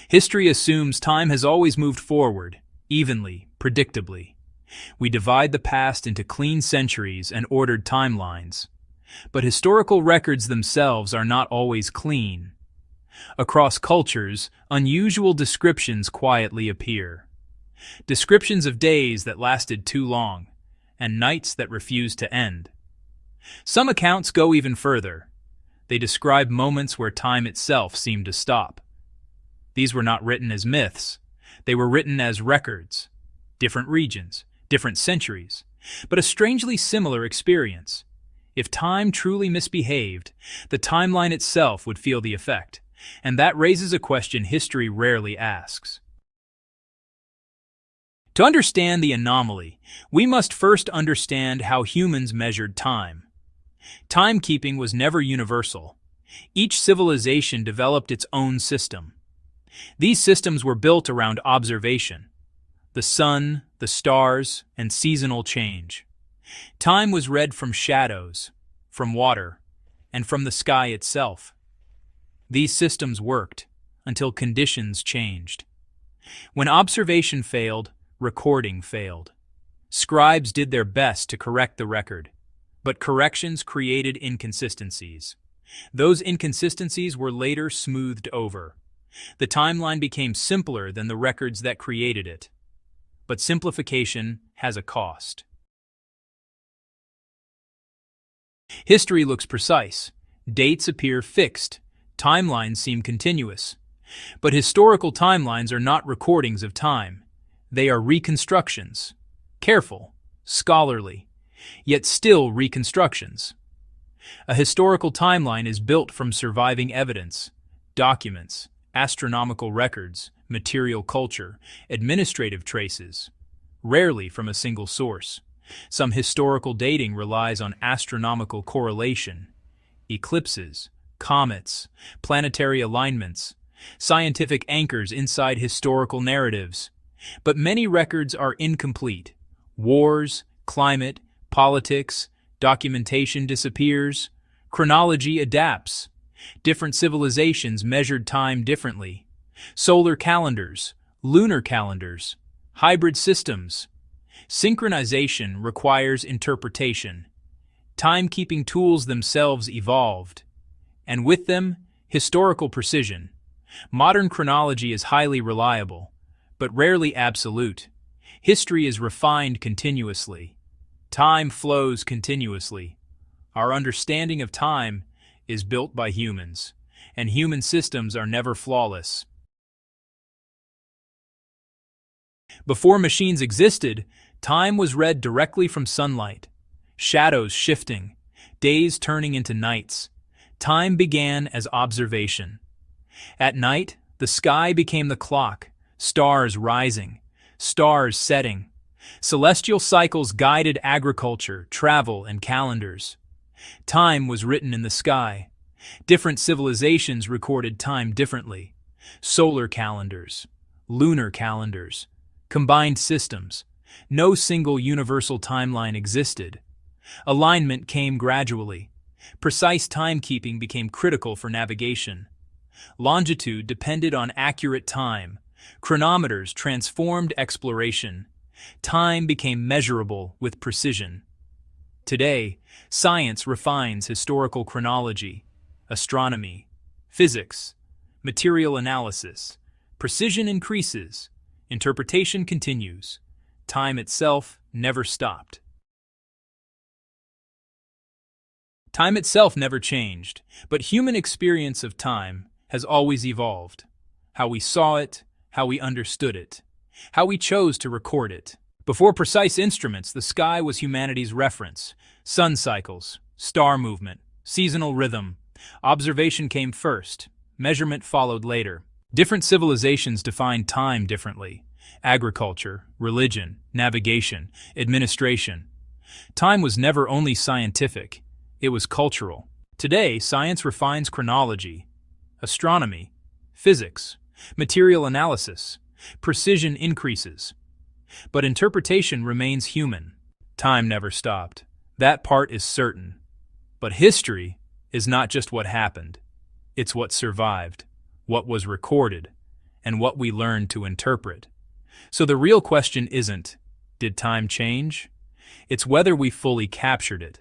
History assumes time has always moved forward, evenly, predictably. We divide the past into clean centuries and ordered timelines. But historical records themselves are not always clean. Across cultures, unusual descriptions quietly appear. Descriptions of days that lasted too long, and nights that refused to end. Some accounts go even further. They describe moments where time itself seemed to stop. These were not written as myths. They were written as records. Different regions, different centuries, but a strangely similar experience. If time truly misbehaved, the timeline itself would feel the effect, and that raises a question history rarely asks. To understand the anomaly, we must first understand how humans measured time. Timekeeping was never universal. Each civilization developed its own system. These systems were built around observation, the sun, the stars, and seasonal change. Time was read from shadows, from water, and from the sky itself. These systems worked until conditions changed. When observation failed, recording failed. Scribes did their best to correct the record, but corrections created inconsistencies. Those inconsistencies were later smoothed over. The timeline became simpler than the records that created it. But simplification has a cost. History looks precise. Dates appear fixed. Timelines seem continuous. But historical timelines are not recordings of time. They are reconstructions. Careful, scholarly, yet still reconstructions. A historical timeline is built from surviving evidence, documents, astronomical records, material culture, administrative traces, rarely from a single source. Some historical dating relies on astronomical correlation, eclipses, comets, planetary alignments, scientific anchors inside historical narratives. But many records are incomplete. Wars, climate, politics, documentation disappears. Chronology adapts. Different civilizations measured time differently. Solar calendars, lunar calendars, hybrid systems. Synchronization requires interpretation. Timekeeping tools themselves evolved, and with them, historical precision. Modern chronology is highly reliable, but rarely absolute. History is refined continuously. Time flows continuously. Our understanding of time is built by humans, and human systems are never flawless. Before machines existed, time was read directly from sunlight. Shadows shifting, days turning into nights. Time began as observation. At night, the sky became the clock, stars rising, stars setting. Celestial cycles guided agriculture, travel, and calendars. Time was written in the sky. Different civilizations recorded time differently. Solar calendars, lunar calendars, combined systems. No single universal timeline existed. Alignment came gradually. Precise timekeeping became critical for navigation. Longitude depended on accurate time. Chronometers transformed exploration. Time became measurable with precision. Today, science refines historical chronology, astronomy, physics, material analysis. Precision increases. Interpretation continues. Time itself never stopped. Time itself never changed, but human experience of time has always evolved. How we saw it, how we understood it, how we chose to record it. Before precise instruments, the sky was humanity's reference. Sun cycles, star movement, seasonal rhythm. Observation came first. Measurement followed later. Different civilizations defined time differently. Agriculture, religion, navigation, administration. Time was never only scientific, it was cultural. Today, science refines chronology, astronomy, physics, material analysis. Precision increases. But interpretation remains human. Time never stopped. That part is certain. But history is not just what happened. It's what survived, what was recorded, and what we learn to interpret. So the real question isn't, did time change? It's whether we fully captured it.